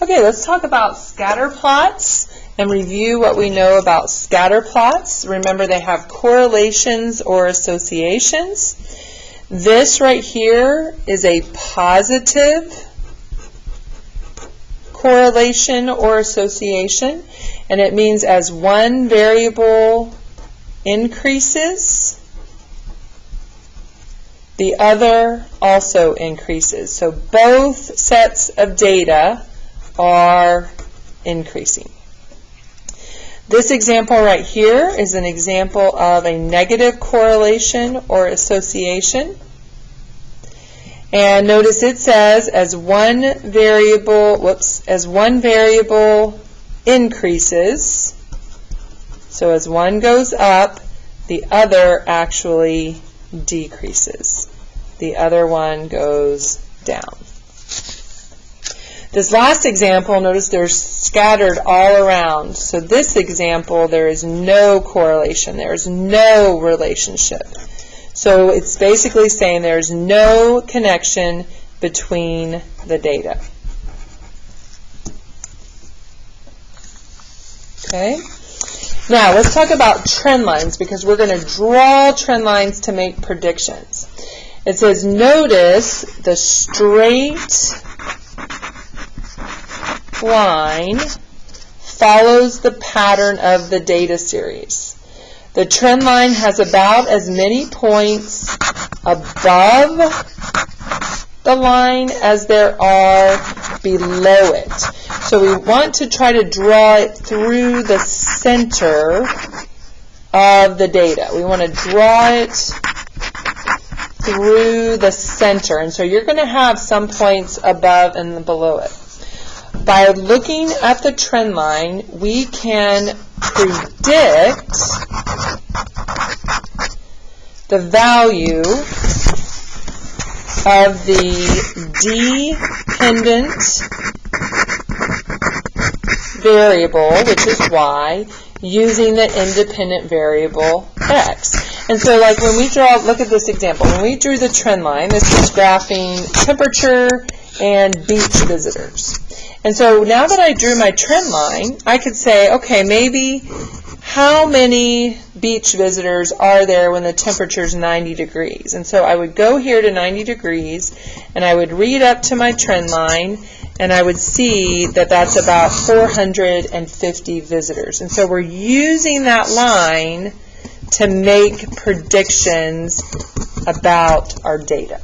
Okay, let's talk about scatter plots and review what we know about scatter plots. Remember, they have correlations or associations. This right here is a positive correlation or association, and it means as one variable increases, the other also increases. So both sets of data are increasing. This example right here is an example of a negative correlation or association. And notice it says as one variable increases, so as one goes up, the other actually decreases. The other one goes down. This last example, notice they're scattered all around. So this example, there is no correlation. There is no relationship. So it's basically saying there's no connection between the data. Okay? Now, let's talk about trend lines, because we're going to draw trend lines to make predictions. It says, notice the straight line follows the pattern of the data series. The trend line has about as many points above the line as there are below it. So we want to try to draw it through the center of the data. We want to draw it through the center. And so you're going to have some points above and below it. By looking at the trend line, we can predict the value of the dependent variable, which is y, using the independent variable x. And so like when we look at this example, when we drew the trend line, this is graphing temperature and beach visitors. And so now that I drew my trend line, I could say, okay, maybe how many beach visitors are there when the temperature is 90 degrees? And so I would go here to 90 degrees, and I would read up to my trend line, and I would see that that's about 450 visitors. And so we're using that line to make predictions about our data.